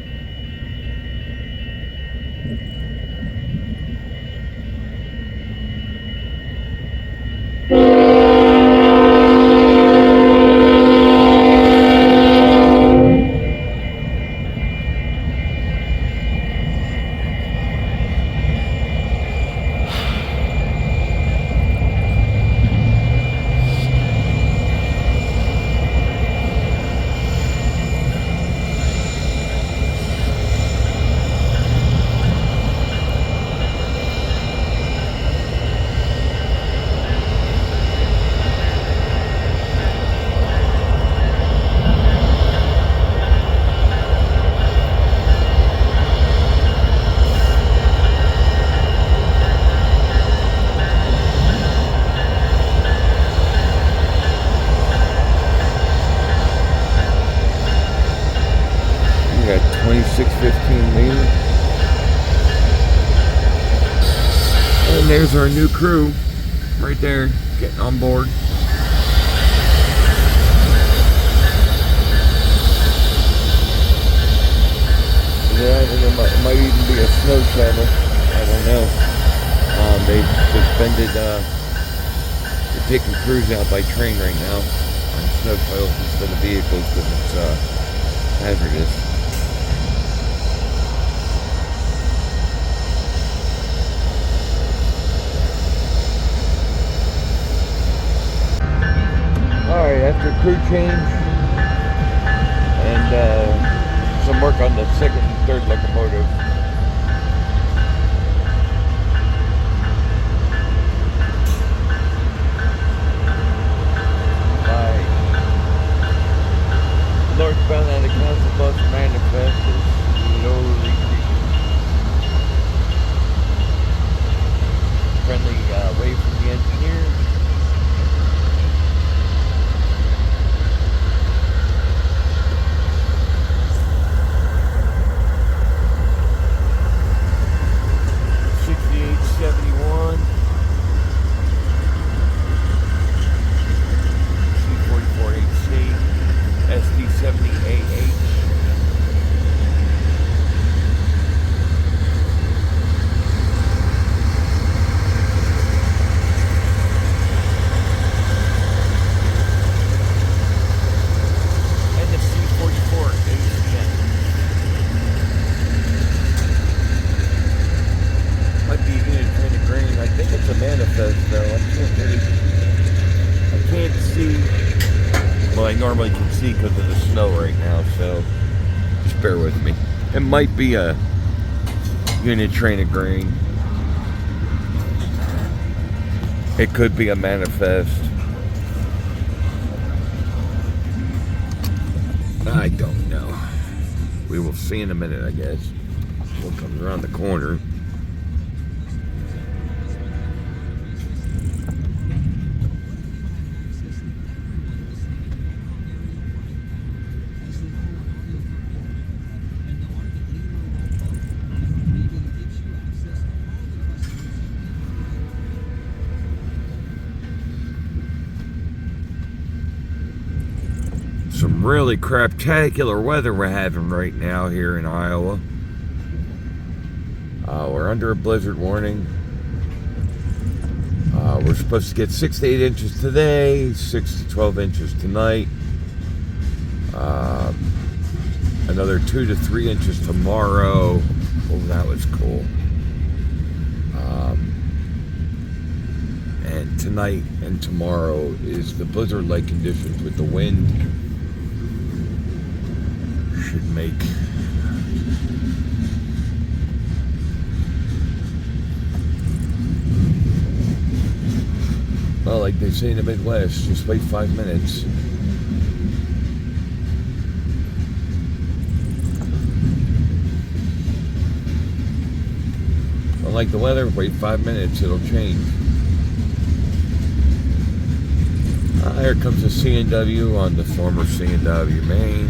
We got 2615 lead. And there's our new crew right there getting on board. Yeah, I think it might even be a snow shovel. I don't know. They've suspended, they're taking crews out by train right now on snow shovels instead of vehicles because it's hazardous. Alright, after crew change and some work on the second and third locomotive, my northbound out of Council Bluffs manifest is slowly creeping. Friendly wave from the engineer. Manifest though, I can't see. Well, I normally can see because of the snow right now, so just bear with me. It might be a unit train of grain. It could be a manifest. I don't know. We will see in a minute, I guess. What comes around the corner. Some really craptacular weather we're having right now here in Iowa. We're under a blizzard warning. We're supposed to get 6 to 8 inches today, 6 to 12 inches tonight. Another 2 to 3 inches tomorrow. Oh, that was cool. And tonight and tomorrow is the blizzard-like conditions with the wind. Should make well, like they say in the Midwest, just wait 5 minutes. Don't like the weather, wait 5 minutes, it'll change. Here comes the C&W on the former C&W Main.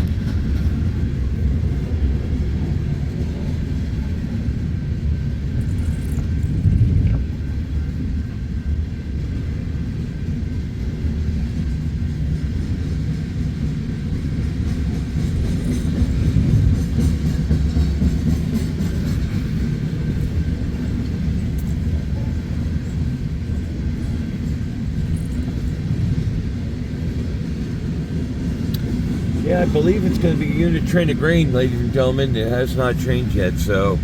Yeah, I believe it's going to be a unit train of grain, ladies and gentlemen. It has not changed yet, so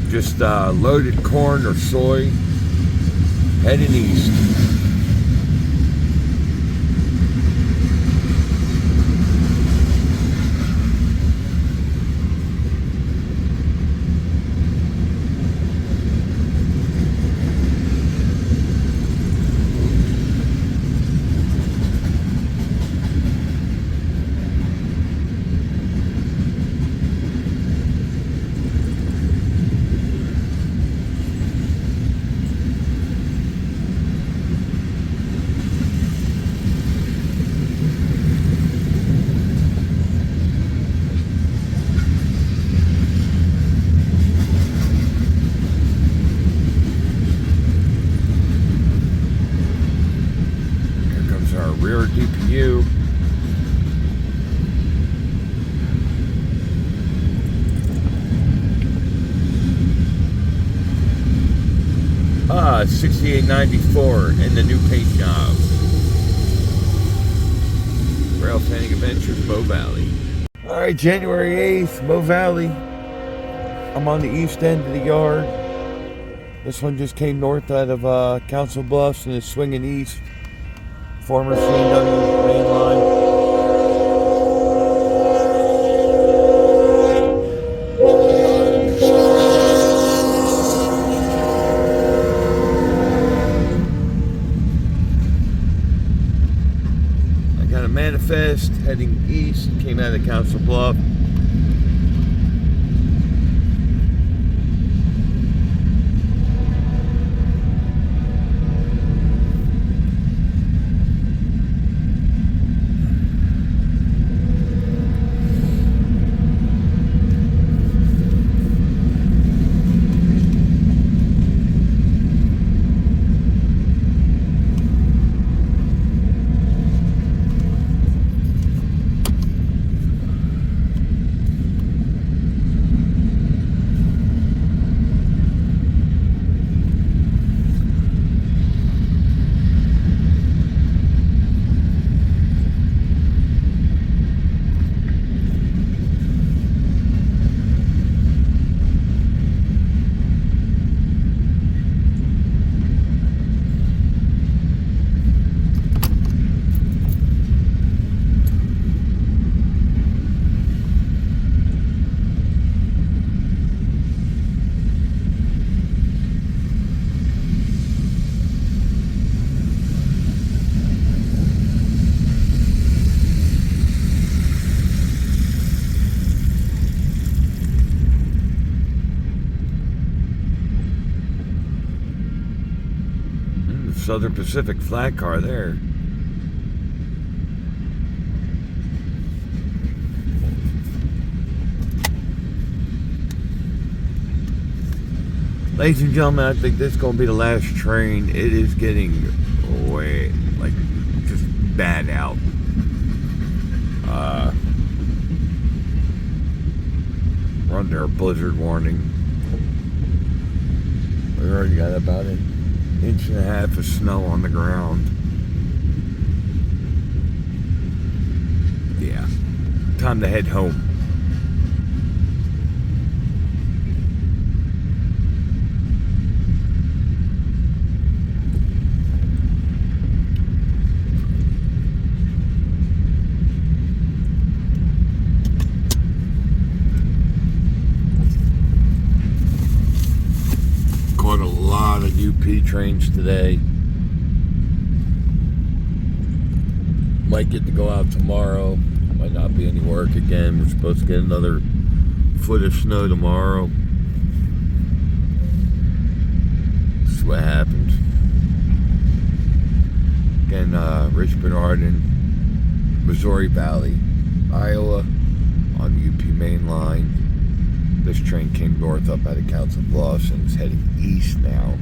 just loaded corn or soy heading east. Rear DPU. 6894 in the new paint job. Rail Fanning Adventures, Mo Valley. Alright, January 8th, Mo Valley. I'm on the east end of the yard. This one just came north out of Council Bluffs and is swinging east. Former C&W main line. I got a manifest heading east, came out of Council Bluff. Southern Pacific flat car there. Ladies and gentlemen, I think this is going to be the last train. It is getting way, like, just bad out. We're under a blizzard warning. We already got about an inch and a half of snow on the ground. Yeah, time to head home. Caught a lot of UP trains today. Might get to go out tomorrow. Might not be any work again. We're supposed to get another foot of snow tomorrow. This is what happens. Again, Richmond, Arden, Missouri Valley, Iowa on the UP main line. This train came north up out of Council Bluffs and is heading east now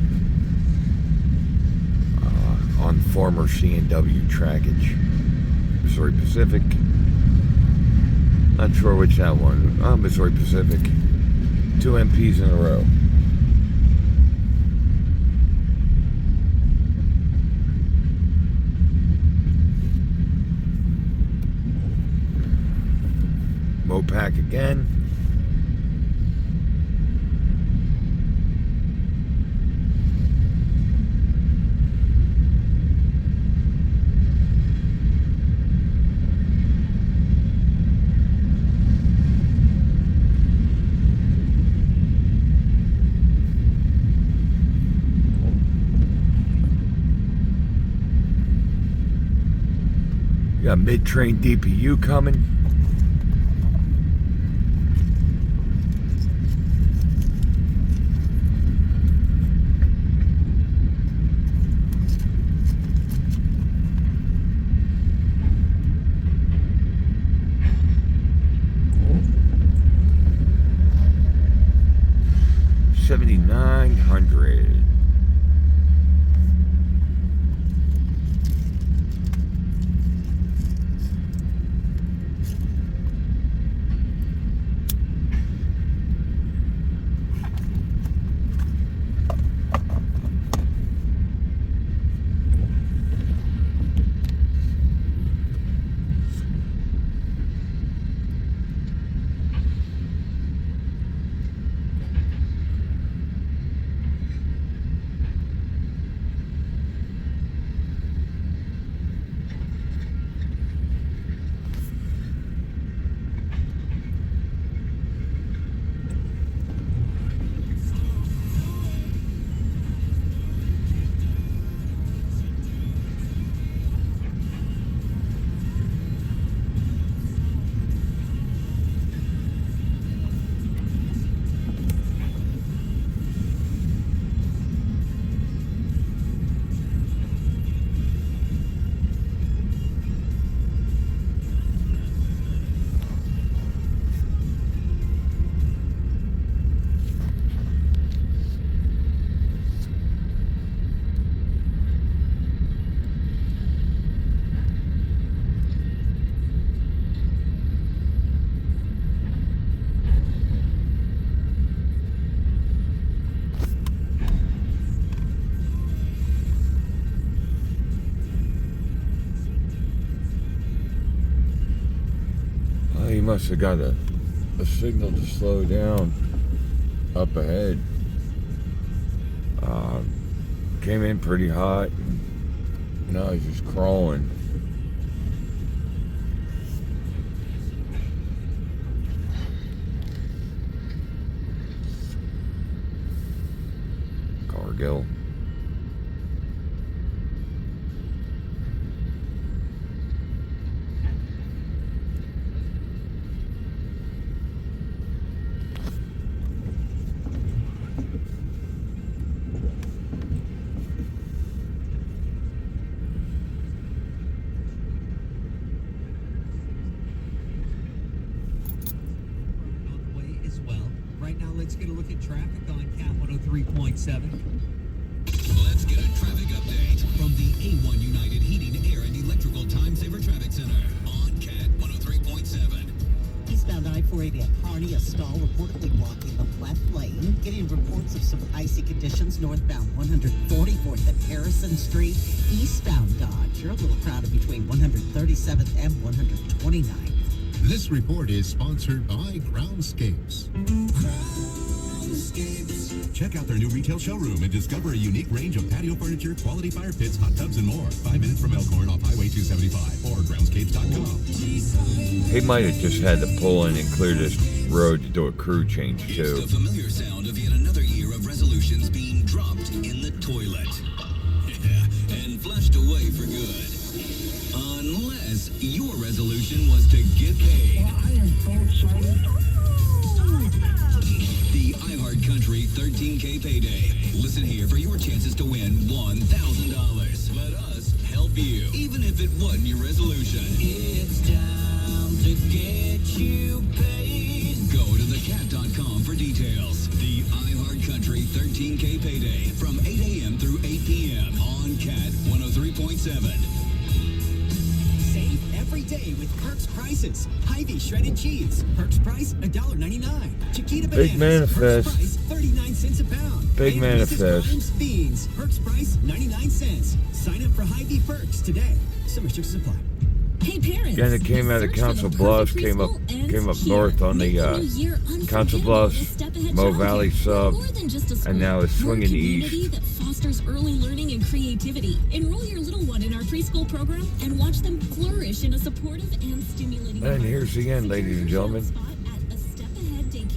on former C&W trackage. Missouri Pacific. Not sure which that one. Missouri Pacific. 2 MPs in a row. Mopac again. Got mid-train DPU coming. $7,900. He must have got a signal to slow down up ahead. Came in pretty hot. Now he's just crawling. Cargill. Let's get a look at traffic on Cat 103.7. Let's get a traffic update from the A1 United Heating, Air, and Electrical Time Saver Traffic Center on Cat 103.7. Eastbound I-4 480 at Kearney, a stall reportedly blocking the left lane. Getting reports of some icy conditions northbound 144th and Harrison Street. Eastbound Dodge, you're a little crowded between 137th and 129th. This report is sponsored by Groundscapes. Check out their new retail showroom and discover a unique range of patio furniture, quality fire pits, hot tubs, and more. 5 minutes from Elkhorn off Highway 275 or groundscapes.com. He might have just had to pull in and clear this road to do a crew change too. It's the familiar sound of yet another year of resolutions being dropped in the toilet. And flushed away for good. Unless your resolution was to get paid. Well, I am so excited. The iHeart Country 13K Payday. Listen here for your chances to win $1,000. Let us help you, even if it wasn't your resolution. It's time to get you paid. Go to thecat.com for details. The iHeart Country 13K Payday from 8 a.m. through 8 p.m. on Cat 103.7. Save every day with Perks prices. Hy-Vee shredded cheese. Perks price $1.99. Chiquita bananas. Big manifest. Perks price 39 cents a pound. Big And manifest. Mrs. Grimes beans. Perks price 99 cents. Sign up for Hy-Vee Perks today. Some restrictions apply. Hey parents, Again, it came out of search for Council the Bluffs, perfect came up preschool north ends on here. the Make new year Council unforgettable Bluffs, with Step Ahead Mo Childcare. Valley sub, More than just a school. and now it's We're a swinging community east. that fosters early learning and creativity. Enroll your little one in our preschool program and watch them flourish in a supportive and stimulating And here's the end, ladies and gentlemen.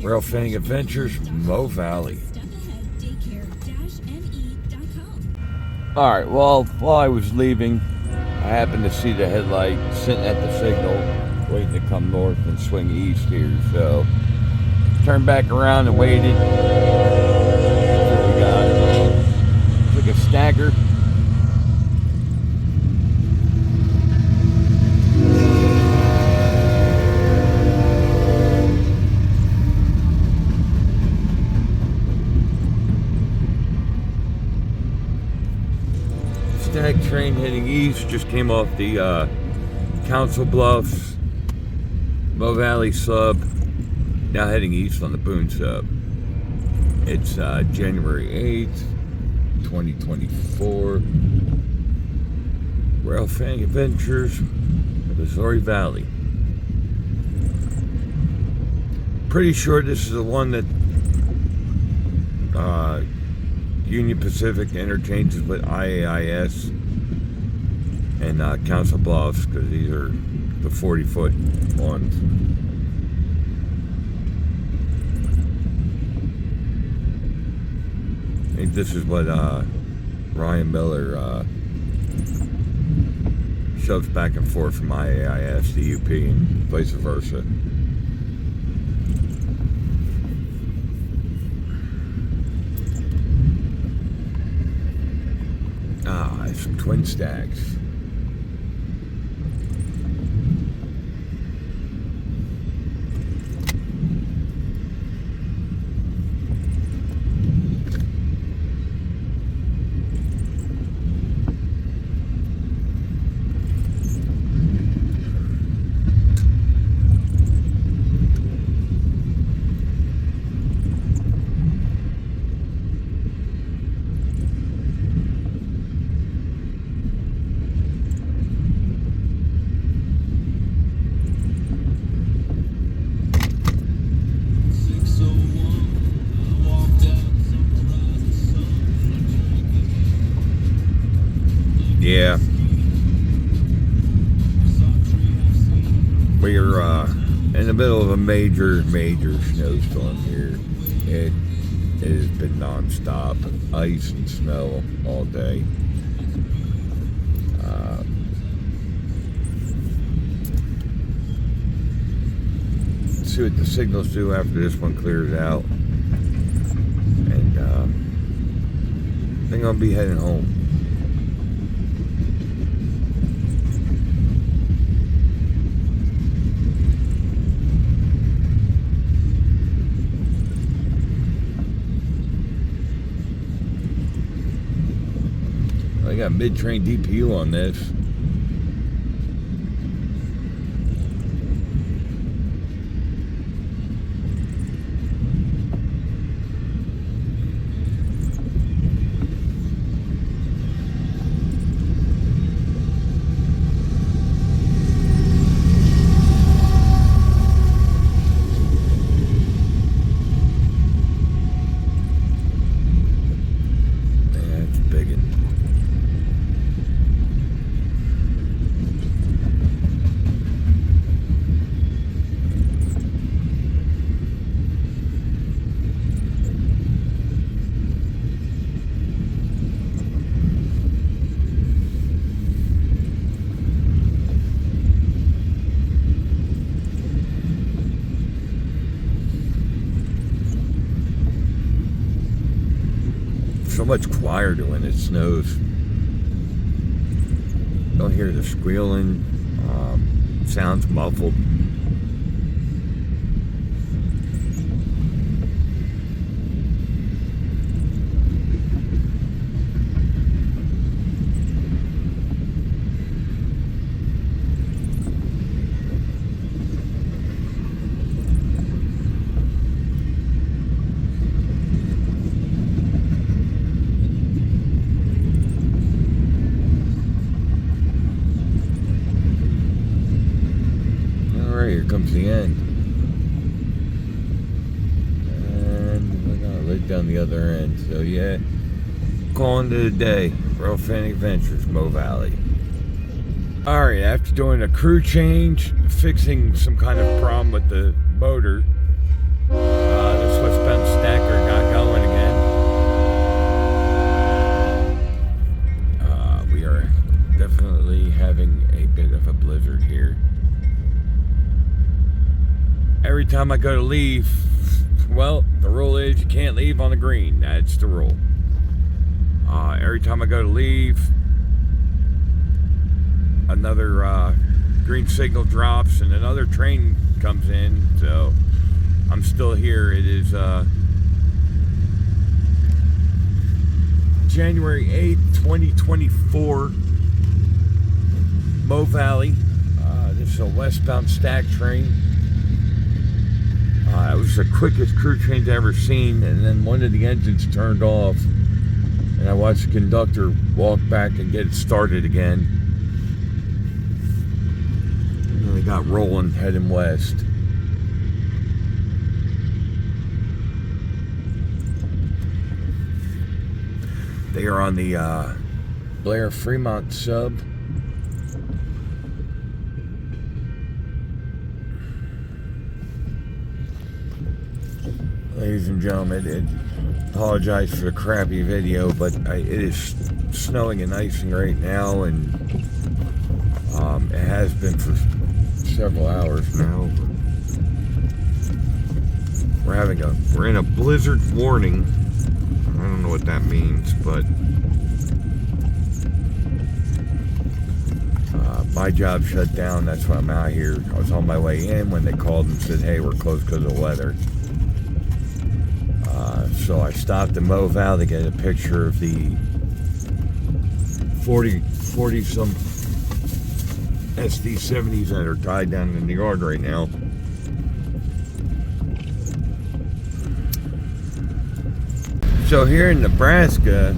Ralph Fanning Adventures, Mo Valley. All right, well, while I was leaving, I happened to see the headlight sitting at the signal, waiting to come north and swing east here. So, turned back around and waited. That's what we got. Took a stagger. Stag train heading east, just came off the Council Bluffs, Mo Valley sub, now heading east on the Boone sub. It's January 8th, 2024. Ralph Fanning Adventures, Missouri Valley. Pretty sure this is the one that Union Pacific interchanges with IAIS and Council Bluffs, because these are the 40-foot ones. I think this is what Ryan Miller shoves back and forth from IAIS to UP and vice versa. Some twin stags. Yeah. We're in the middle of a major snowstorm here. It has been non-stop, ice and snow all day. Let's see what the signals do after this one clears out. And I think I'll be heading home. I got mid-train DPU on this. much quieter when it snows. Don't hear the squealing. Sounds muffled. Here comes the end. And we're gonna lead down the other end. So yeah, calling it a day. Real Fan Adventures, Mo Valley. Alright, after doing a crew change, fixing some kind of problem with the motor, the switchbound stacker got going again. We are definitely having a bit of a blizzard here. Every time I go to leave, well, the rule is you can't leave on the green. That's the rule. Every time I go to leave, another green signal drops and another train comes in. So I'm still here. It is January 8th, 2024. Mo Valley. This is a westbound stack train. It was the quickest crew change I've ever seen, and then one of the engines turned off, and I watched the conductor walk back and get it started again. And then they got rolling, heading west. They are on the Blair Fremont sub. Ladies and gentlemen, I apologize for the crappy video, but it is snowing and icing right now, and it has been for several hours now. We're in a blizzard warning. I don't know what that means, but my job shut down. That's why I'm out here. I was on my way in when they called and said, "Hey, we're closed because of the weather." So I stopped in Mo Valley to get a picture of the 40 some SD70s that are tied down in the yard right now. So here in Nebraska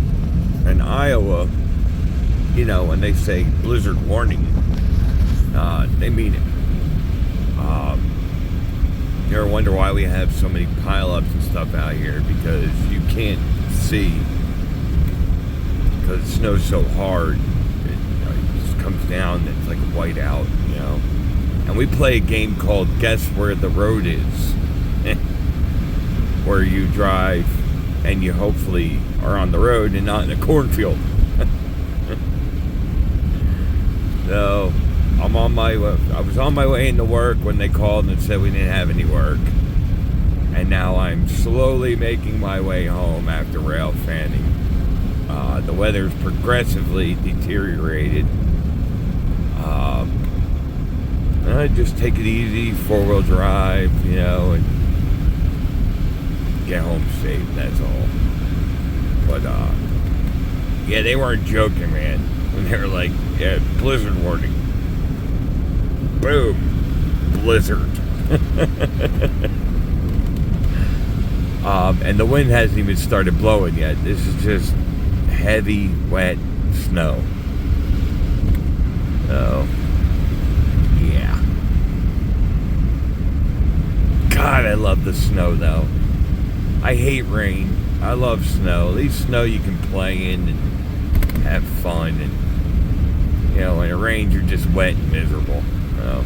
and Iowa, you know, when they say blizzard warning, they mean it. You ever wonder why we have so many pileups and stuff out here? Because you can't see, because it snows so hard. It just comes down. It's like a whiteout, you know. And we play a game called Guess Where the Road Is, where you drive and you hopefully are on the road and not in a cornfield. So I'm on my way. I was on my way into work when they called and said we didn't have any work. And now I'm slowly making my way home after rail fanning. The weather's progressively deteriorated. I just take it easy, 4-wheel drive, you know, and get home safe, that's all. But, yeah, they weren't joking, man. When they were like, yeah, blizzard warning. Boom. Blizzard. And the wind hasn't even started blowing yet. This is just heavy, wet snow. So, yeah. God, I love the snow, though. I hate rain. I love snow. At least snow you can play in and have fun. And, you know, when it rains, you're just wet and miserable. So,